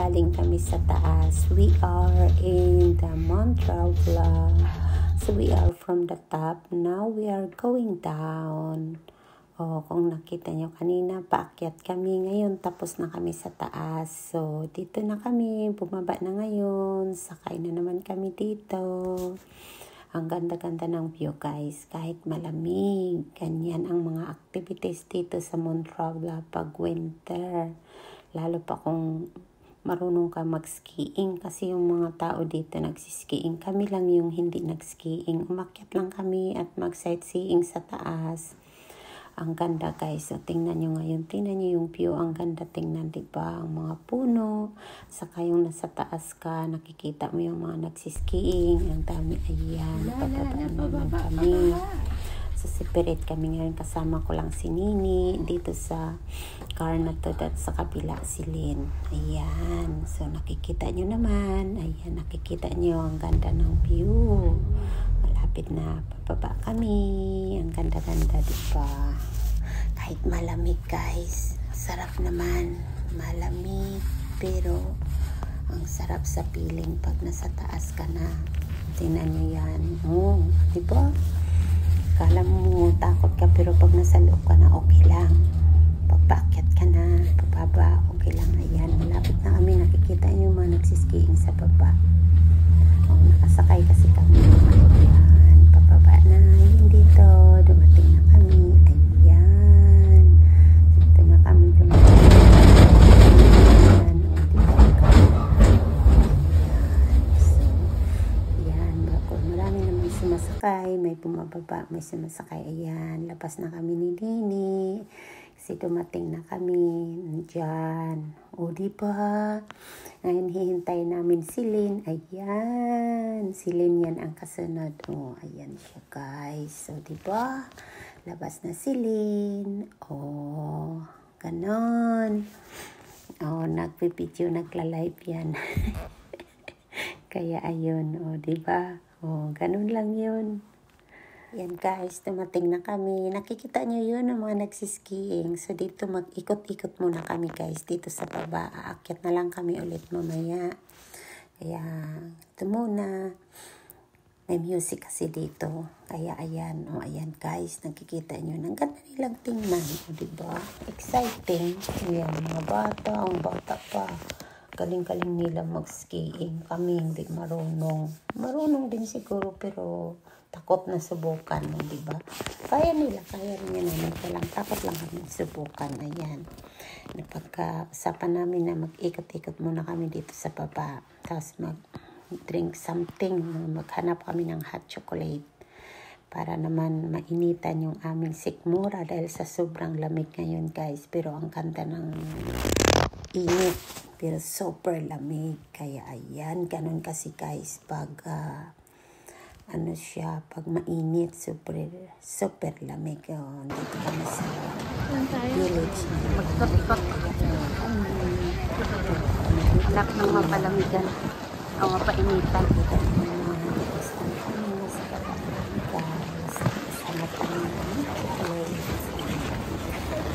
galing kami sa taas. We are in the Mount Raubla. So we are from the top. Now we are going down. Kung nakita nyo kanina, paakyat kami. Ngayon, tapos na kami sa taas. So, dito na kami. Bumaba na ngayon. Sakay na naman kami dito. Ang ganda-ganda ng view, guys. Kahit malamig. Ganyan ang mga activities dito sa Mount Raubla pag winter. Lalo pa kung marunong ka mag-skiing. Kasi yung mga tao dito nagsiskiing. Kami lang yung hindi nag-skiing. Umakyat lang kami at mag-sightseeing sa taas. Ang ganda, guys. So, tingnan nyo ngayon. Tingnan nyo yung view. Ang ganda tingnan, diba? Ang mga puno. Saka yung nasa taas ka, nakikita mo yung mga nagsiskiing. Ang dami. Ayan. Pababa kami. So, separate kami ngayon. Kasama ko lang si Nini. Dito sa car na to. At sa kabila si Lynn. Ayan. So, nakikita nyo naman. Ayan. Nakikita nyo. Ang ganda ng view. Malapit na pababa kami. Ang ganda-ganda, diba? Kahit malamig, guys. Sarap naman. Malamig. Pero, ang sarap sa feeling pag nasa taas ka na. Tingnan nyo yan. Diba? Kala mo takot ka, pero pag nasa loob ka na, okay lang. Pagpaakyat ka na, pababa, okay lang. Ayan, malapit na kami. Nakikita nyo yung mga nagsiskiing sa baba. Nakasakay kasi kami. Ayan, pababa na. Ayun dito, dumating na kami. Ayan. Dito na kami dumating. Ayan. So, ayan. Marami naman sumasakay. May bumababa, may sumasakay. Ayan, labas na kami ni Nini. Kasi dumating na kami. Diyan. Diba? Ngayon, hihintay namin si Lynn. Ayan. Si Lynn yan ang kasunod. Ayan siya, guys. So, diba? Labas na si Lynn. Ganon. Nagpipidyo, nagla-live yan. Kaya, ayun. Diba? Ganon lang yun. Yan, guys, dumating na kami. Nakikita nyo yun ang mga nagsiskiing. So, dito mag-ikot-ikot muna kami, guys. Dito sa baba. Aakyat na lang kami ulit mamaya. Kaya, ito muna. May music kasi dito. Kaya, ayan. Ayan, guys. Nakikita nyo. Ang ganda nilang tingnan. Diba? Exciting. Ayan, mga bata. Ang bata pa. Galing-galing nila mag-skiing. Kami hindi marunong. Marunong din siguro, pero takot na subukan, diba? Kaya rin namin. Takot lang kami subukan. Ayan. Napagka-usapan namin na mag-ikot-ikot muna kami dito sa baba. Tapos mag-drink something. Maghanap kami ng hot chocolate. Para naman mainitan yung aming sikmura dahil sa sobrang lamig ngayon, guys. Pero ang ganda ng init. Pero super lamig. Kaya ayan. Ganun kasi, guys. Pag pag mainit, super lamig. Dito kami sa village. Magkot-ikot. Lak ng mapalamigan. O mapainitan. Sama kami ng chocolate.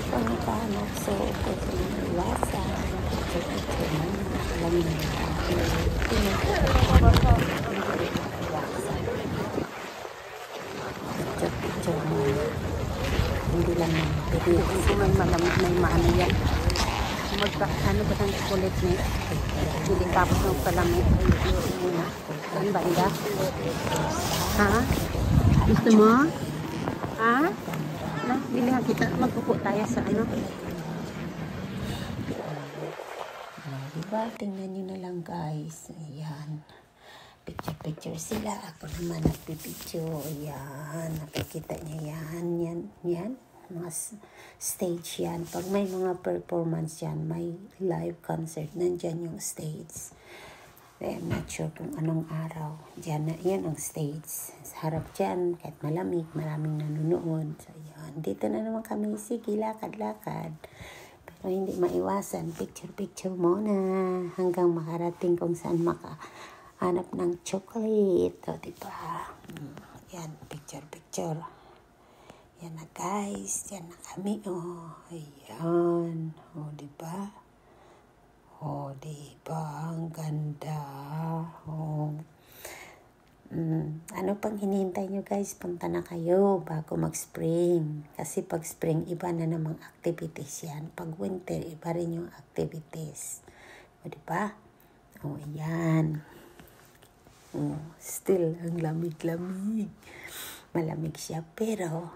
Pangkanak, so pwede yung iwasan. Picture mo. Alam mo picture mo. Hindi lang pero kasi may malamig, may maano yan. Ano ba ng chocolate niya? Hindi tapos ng palamig. Ang banda. Ha? Gusto mo? Ha? Bilihan kita. Magpupo tayo sa ano. Diba? Tingnan nyo na lang, guys. Ayan. Picture sila. Ako naman nagpipicture. Ayan. Nakikita nyo yan. Yan. Mga stage yan. Pag may mga performance yan, may live concert, nandyan yung stage. I'm not sure kung anong araw. Yan ang stage. Sa harap dyan, kahit malamig, maraming nanonood. So, yan. Dito na naman kami. Sige, lakad-lakad. Pero hindi maiwasan. Picture muna. Hanggang makarating kung saan makahanap ng chocolate. Diba? Yan, picture. Yan na, guys. Yan na kami. Ayan. Diba? Oh, diba? Ang ganda. Oh. Ano pang hinihintay nyo guys? Punta na kayo bago mag-spring. Kasi pag spring, iba na namang activities yan. Pag winter, iba rin yung activities. O diba? O yan. Still, ang lamig-lamig. Malamig siya. Pero,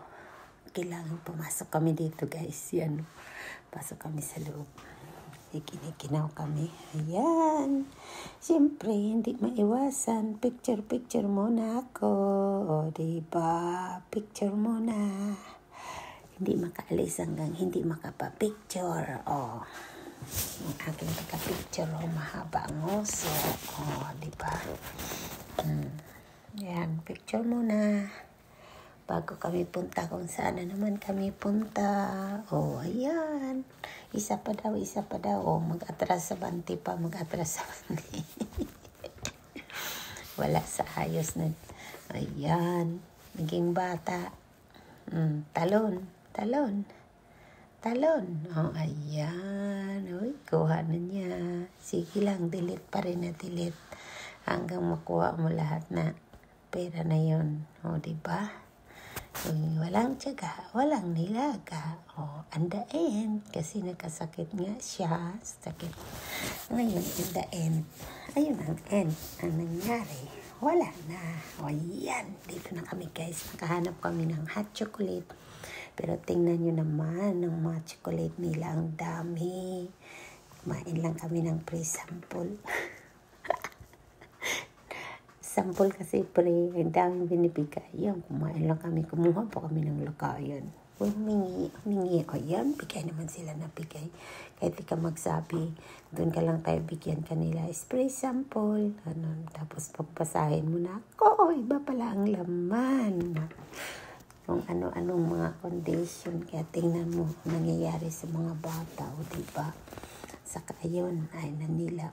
kailangan pumasok kami dito guys. Yan. Pasok kami sa loob. Ikinaw kami. Ayan. Siyempre, hindi maiwasan. Picture muna ako. O, diba? Picture muna. Hindi makaalis hanggang hindi makapapicture. O, ang aking pagka-picture, mahaba ang uso. O, diba? Ayan, picture muna. Bago kami punta kung saan na naman kami punta. O, ayan. Isa pa daw. O, mag-atras sa banti pa. Wala sa ayos na. Ayan. Naging bata. Talon. O, ayan. Uy, kuha na niya. Sige lang, delete pa rin na delete. Hanggang makuha mo lahat na pera na yun. O, diba? Walang tiyaga, walang nilaga. O, and the end, kasi nagkasakit nga siya. Sakit. Ngayon, in the end, ayun ang end. Ang nangyari, wala na. O, yan. Dito na kami guys. Nakahanap kami ng hot chocolate. Pero tingnan nyo naman, ng mga chocolate nila, ang dami. Kumain lang kami ng pre-sample. Sample kasi pre, ang daming binibigay. Yan, kumain lang kami. Kumuha pa kami ng lakayan. Humingi. O yan, bigay naman sila na bigay. Kahit di ka magsabi, doon ka lang tayo bigyan kanila. Spray sample. Tapos pagpasahin mo na, iba pala ang laman. Kung ano-anong mga condition. Kaya tingnan mo, nangyayari sa mga bata. O diba? Saka yun, ay na nila.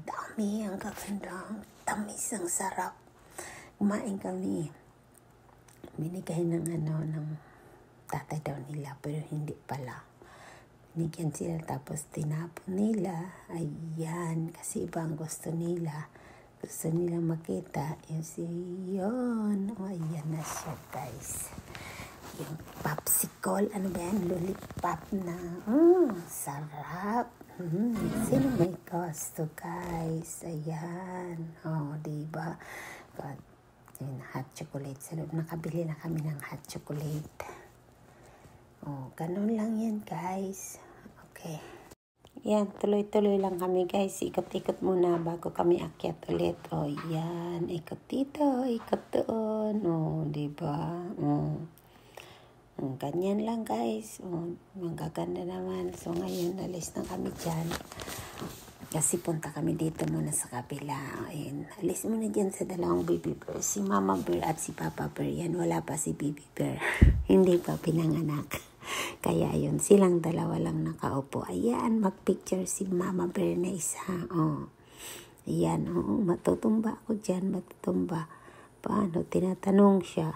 Dami, ang gaganda. Ang tamis, ang sarap. Kumain kami. Binigay ng tatay daw nila, pero hindi pala. Binigyan sila, tapos tinapon nila. Ayan, kasi iba ang gusto nila. Gusto nila makita. Yun. O, ayan na siya, guys. Yung popsicle, ano ba yan? Lollipop na. Sarap. Sino may gusto, guys? Ayan. O, diba? But, yun, hot chocolate. Sa loob, nakabili na kami ng hot chocolate. O, ganun lang yan, guys. Okay. Yan, tuloy-tuloy lang kami, guys. Ikot-ikot muna bago kami akyat ulit. O, yan. Ikot dito, ikot doon. O, diba? Ganyan lang guys. Magaganda naman. So ngayon, alis na kami dyan. Kasi punta kami dito muna sa kabila. Ayun. Alis muna dyan sa dalawang baby bear. Si Mama Bear at si Papa Bear. Yan, wala pa si Baby Bear. Hindi pa pinanganak. Kaya yun, silang dalawa lang nakaupo. Ayan, magpicture si Mama Bear na isa. Ayan, matutumba ako dyan. Matutumba. Paano? Tinatanong siya.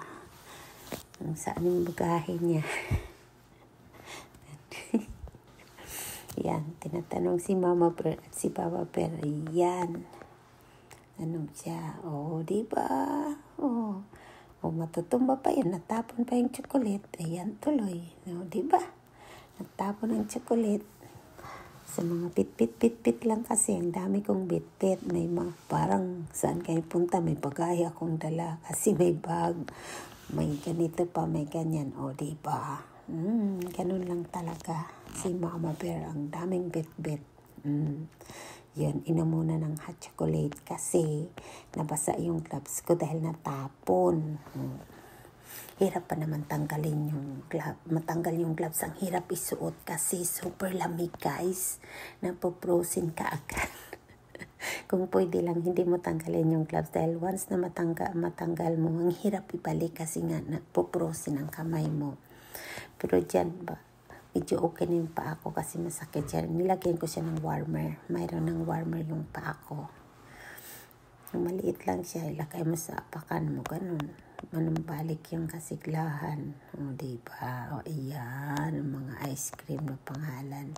Saan yung bagahe niya? Yan, tinatanong si Mama Bear at si Papa Bear. Yan. Tanong siya, diba? Matutumba pa yan. Natapon pa yung chocolate. Ayan, tuloy. Diba? Natapon ang chocolate. Sa mga pit lang kasi. Ang dami kong bit. May mga parang saan kayo punta. May bagahe akong dala. Kasi may bag. May ganito pa, may ganyan. Diba? Ganun lang talaga. Si Mama Bear, ang daming bit. Yun, inamuna ng hot chocolate kasi nabasa yung gloves ko dahil natapon. Hirap pa naman tanggalin yung gloves. Matanggal yung gloves, ang hirap isuot kasi super lamig, guys. Napoprosin ka agad. Kung pwede lang, hindi mo tanggalin yung gloves dahil once na matanggal mo, ang hirap ibalik kasi nga nagpo-frozen ang kamay mo. Pero dyan ba, medyo okay na yung paa ko kasi masakit dyan. Nilagyan ko siya ng warmer. Mayroon ng warmer yung paa ko. Maliit lang siya, ilagay mo sa apakan mo, ganun. Manumbalik yung kasiglahan. Diba? Iyan, mga ice cream na pangalan.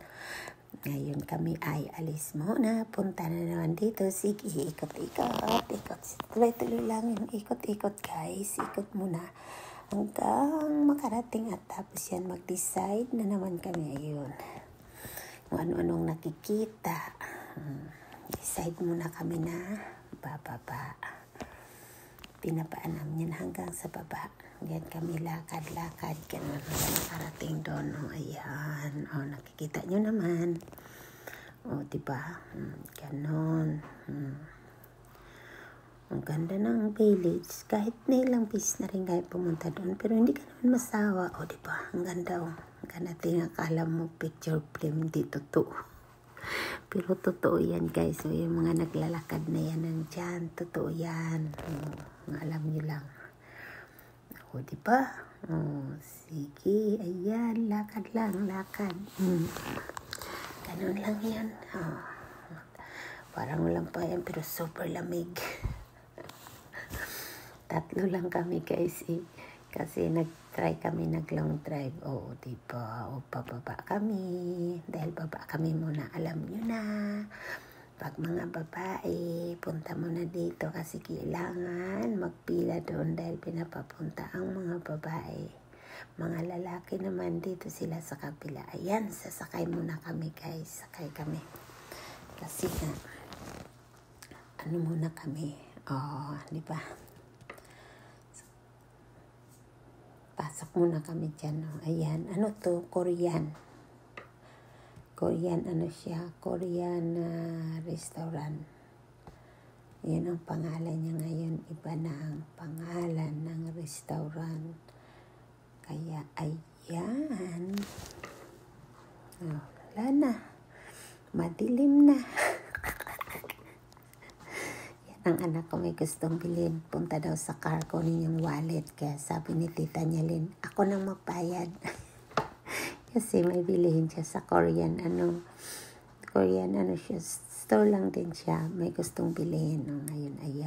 Ngayon kami ay alis muna. Punta na naman dito. Sige, ikot-ikot. Tuloy-tuloy lang yung ikot-ikot guys. Ikot muna. Hanggang makarating at tapos yan mag-decide na naman kami. Ayun. Kung ano-anong nakikita. Decide muna kami na bababa. Pinapaalam yan hanggang sa baba. Yan kami lakad-lakad. Ganun nakarating doon. Ayan. Nakikita nyo naman. Diba? Ganun. Ang ganda ng village. Kahit na ilang bis na rin kayo pumunta doon. Pero hindi ka naman masawa. Diba? Ang ganda. Ang ganda tinakala mo picture frame. Hindi totoo. Pero totoo yan guys. Yung mga naglalakad na yan nandyan. Totoo yan. Alam nyo lang. Diba? Sige. Ayan. Lakad lang. Lakad. Ganun lang yan. Parang walang pa yan. Pero super lamig. 3 lang kami guys. Kasi nag-try kami nag-long drive. Diba? Pababa kami. Dahil baba kami muna. Alam nyo na. Pag mga babae, punta muna dito kasi kailangan magpila doon dahil pinapapunta ang mga babae. Mga lalaki naman dito sila sa kapila. Ayan, sasakay muna kami guys. Sakay kami. Kasi na, muna kami. Di ba? Pasok muna kami dyan. Ayan, Korean. Korean Korean restaurant. Yun ang pangalan niya ngayon. Iba na ang pangalan ng restaurant. Kaya ayan. Wala na. Madilim na. Yan ang anak ko may gustong bilhin. Punta daw sa car, kunin yung wallet. Kaya sabi ni Tita Nyalin, ako nang magbayad. Kasi may bilihin siya sa Korean siya, store lang din siya, may gustong bilhin. Ngayon, ayan.